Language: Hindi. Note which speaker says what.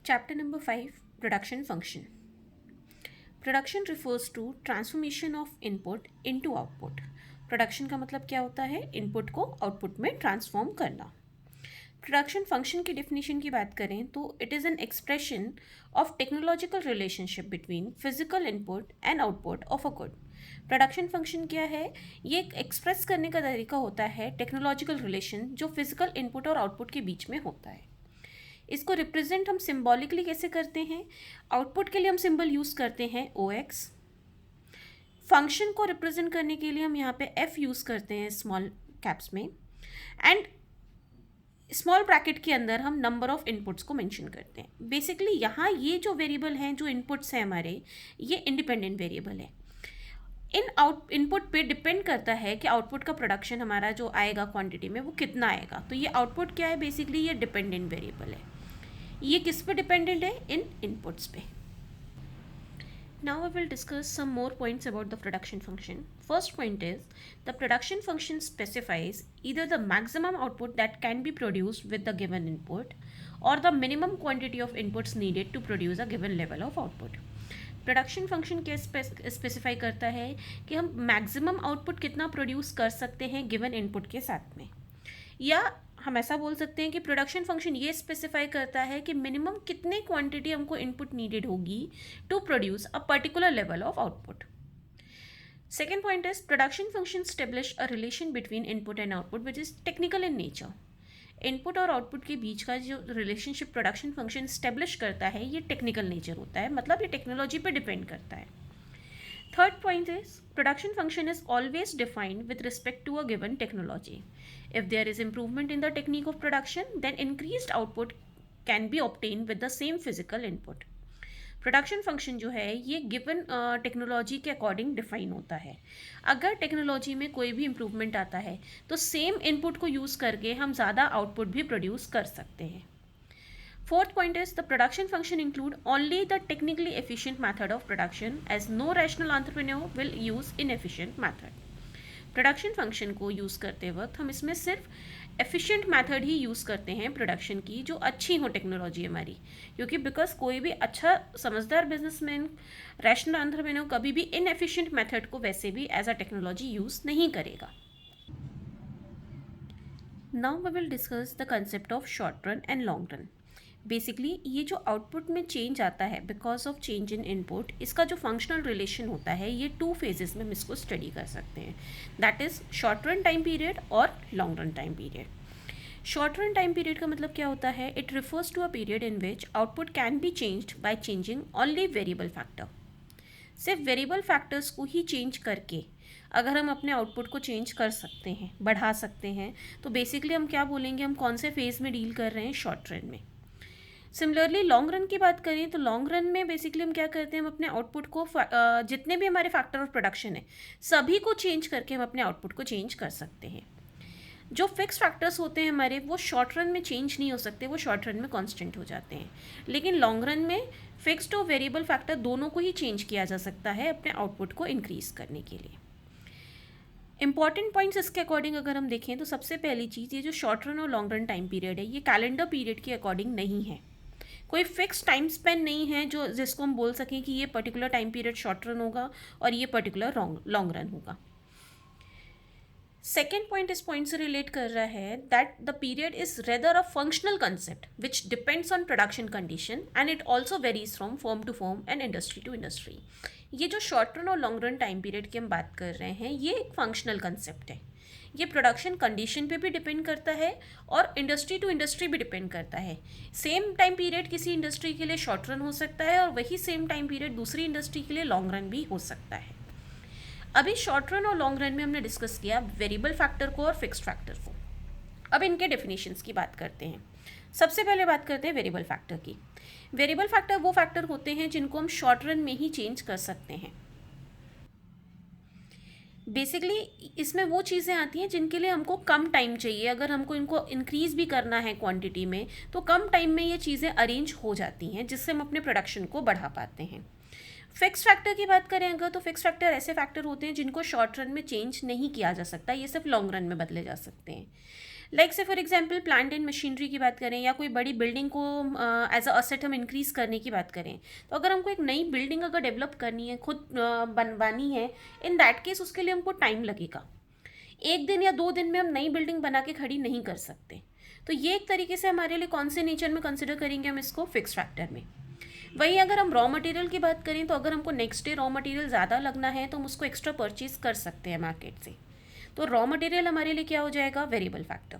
Speaker 1: Chapter number 5, Production Function. Production refers to transformation of input into output. Production का मतलब क्या होता है? इनपुट को आउटपुट में ट्रांसफॉर्म करना. प्रोडक्शन फंक्शन की डेफिनेशन की बात करें तो it is an expression of technological relationship between physical input and output of a good. Production function क्या है? ये एक एक्सप्रेस करने का तरीका होता है टेक्नोलॉजिकल रिलेशन जो फिजिकल इनपुट और आउटपुट के बीच में होता है. इसको रिप्रेजेंट हम सिम्बॉलिकली कैसे करते हैं? आउटपुट के लिए हम सिंबल यूज़ करते हैं OX. फंक्शन को रिप्रेजेंट करने के लिए हम यहाँ पे F यूज़ करते हैं स्मॉल कैप्स में, एंड स्मॉल ब्रैकेट के अंदर हम नंबर ऑफ इनपुट्स को मेंशन करते हैं. बेसिकली यहाँ ये जो वेरिएबल हैं, जो इनपुट्स हैं हमारे, ये इंडिपेंडेंट वेरिएबल है. इनपुट पे डिपेंड करता है कि आउटपुट का प्रोडक्शन हमारा जो आएगा क्वांटिटी में वो कितना आएगा. तो ये आउटपुट क्या है? बेसिकली ये डिपेंडेंट वेरिएबल है. ये किस पे डिपेंडेंट है? इन इनपुट्स पे. Now I will discuss some more points about the production function. First point is the production function specifies either the maximum output that can be produced with the given input or the minimum quantity of inputs needed to produce a given level of output. Production function क्या स्पेसिफाई करता है कि हम मैक्सिमम आउटपुट कितना प्रोड्यूस कर सकते हैं गिवन इनपुट के साथ में, या हम ऐसा बोल सकते हैं कि प्रोडक्शन फंक्शन ये स्पेसिफाई करता है कि मिनिमम कितने क्वांटिटी हमको इनपुट नीडेड होगी to produce a particular level of output. Second point is production function establish a relation between input and output which is technical in nature. Input और आउटपुट के बीच का जो रिलेशनशिप प्रोडक्शन फंक्शन स्टेब्लिश करता है ये टेक्निकल नेचर होता है, मतलब ये टेक्नोलॉजी पे डिपेंड करता है. Third point is production function is always defined with respect to a given technology. If there is improvement in the technique of production, then increased output can be obtained with the same physical input. Production function जो है ये गिवन टेक्नोलॉजी के अकॉर्डिंग डिफाइन होता है. अगर टेक्नोलॉजी में कोई भी इम्प्रूवमेंट आता है तो सेम इनपुट को यूज़ करके हम ज़्यादा आउटपुट भी प्रोड्यूस कर सकते हैं. Fourth point is the production function include only the technically efficient method of production as no rational entrepreneur will use inefficient method. Production function को यूज़ करते वक्त हम इसमें सिर्फ एफिशिएंट मेथड ही यूज़ करते हैं प्रोडक्शन की, जो अच्छी हो टेक्नोलॉजी हमारी, क्योंकि बिकॉज कोई भी अच्छा समझदार बिजनेसमैन, रैशनल एंटरप्रेन्योर कभी भी इनएफिशिएंट मेथड को वैसे भी एज अ टेक्नोलॉजी यूज़ नहीं करेगा. Now we will discuss the concept of short run and long run. Basically ये जो आउटपुट में चेंज आता है because of change in input, इसका जो फंक्शनल रिलेशन होता है ये 2 फेजेस में हम इसको स्टडी कर सकते हैं. That is short run time period और long run time period. Short run time period का मतलब क्या होता है? It refers to a period in which output can be changed by changing only variable factor. सिर्फ वेरिएबल फैक्टर्स को ही चेंज करके अगर हम अपने आउटपुट को चेंज कर सकते हैं, बढ़ा सकते हैं, तो बेसिकली हम क्या बोलेंगे? हम कौन से फेज़ में डील कर रहे हैं? शॉर्ट रन में. सिमिलरली लॉन्ग रन की बात करें तो लॉन्ग रन में बेसिकली हम क्या करते हैं? हम अपने आउटपुट को जितने भी हमारे फैक्टर ऑफ प्रोडक्शन है सभी को चेंज करके हम अपने आउटपुट को चेंज कर सकते हैं. जो फिक्स फैक्टर्स होते हैं हमारे वो शॉर्ट रन में चेंज नहीं हो सकते, वो शॉर्ट रन में कांस्टेंट हो जाते हैं. लेकिन लॉन्ग रन में फिक्स्ड और वेरिएबल फैक्टर दोनों को ही चेंज किया जा सकता है अपने आउटपुट को इंक्रीज करने के लिए. इंपॉर्टेंट पॉइंट्स इसके अकॉर्डिंग अगर हम देखें तो सबसे पहली चीज़, ये जो शॉर्ट रन और लॉन्ग रन टाइम पीरियड है ये कैलेंडर पीरियड के अकॉर्डिंग नहीं है. कोई फिक्स टाइम स्पेन नहीं है जो जिसको हम बोल सकें कि ये particular time period short run होगा और ये पर्टिकुलर लॉन्ग रन होगा. सेकेंड पॉइंट इस पॉइंट से रिलेट कर रहा है that the period is rather a functional concept which depends on production condition and it also varies from firm to firm and industry to industry. ये जो शॉर्ट रन और लॉन्ग रन टाइम पीरियड की हम बात कर रहे हैं ये एक फंक्शनल कंसेप्ट है. ये प्रोडक्शन कंडीशन पे भी डिपेंड करता है और इंडस्ट्री टू इंडस्ट्री भी डिपेंड करता है. सेम टाइम पीरियड किसी इंडस्ट्री के लिए शॉर्ट रन हो सकता है और वही सेम टाइम पीरियड दूसरी इंडस्ट्री के लिए लॉन्ग रन भी हो सकता है. अभी शॉर्ट रन और लॉन्ग रन में हमने डिस्कस किया वेरिएबल फैक्टर को और फिक्स्ड फैक्टर को. अब इनके डेफिनेशंस की बात करते हैं. सबसे पहले बात करते हैं वेरिएबल फैक्टर की. वेरिएबल फैक्टर वो फैक्टर होते हैं जिनको हम शॉर्ट रन में ही चेंज कर सकते हैं. बेसिकली इसमें वो चीज़ें आती हैं जिनके लिए हमको कम टाइम चाहिए. अगर हमको इनको इंक्रीज़ भी करना है क्वांटिटी में तो कम टाइम में ये चीज़ें अरेंज हो जाती हैं जिससे हम अपने प्रोडक्शन को बढ़ा पाते हैं. फिक्स फैक्टर की बात करें अगर तो फिक्स फैक्टर ऐसे फैक्टर होते हैं जिनको शॉर्ट रन में चेंज नहीं किया जा सकता, ये सिर्फ लॉन्ग रन में बदले जा सकते हैं. लाइक से for example plant and machinery की बात करें या कोई बड़ी बिल्डिंग को एज अ असेट हम इंक्रीज़ करने की बात करें, तो अगर हमको एक नई बिल्डिंग अगर डेवलप करनी है, खुद बनवानी है, इन दैट केस उसके लिए हमको टाइम लगेगा। एक दिन या 2 दिन में हम नई बिल्डिंग बना के खड़ी नहीं कर सकते। तो ये एक तरीके से हमारे लिए कौन से नेचर में कंसिडर करेंगे हम इसको, फिक्स फैक्टर में। वहीं अगर हम रॉ मटेरियल की बात करें तो अगर हमको नेक्स्ट डे रॉ मटेरियल ज़्यादा लगना है तो हम उसको एक्स्ट्रा परचेज कर सकते हैं मार्केट से। तो रॉ मटेरियल हमारे लिए क्या हो जाएगा, वेरिएबल फैक्टर।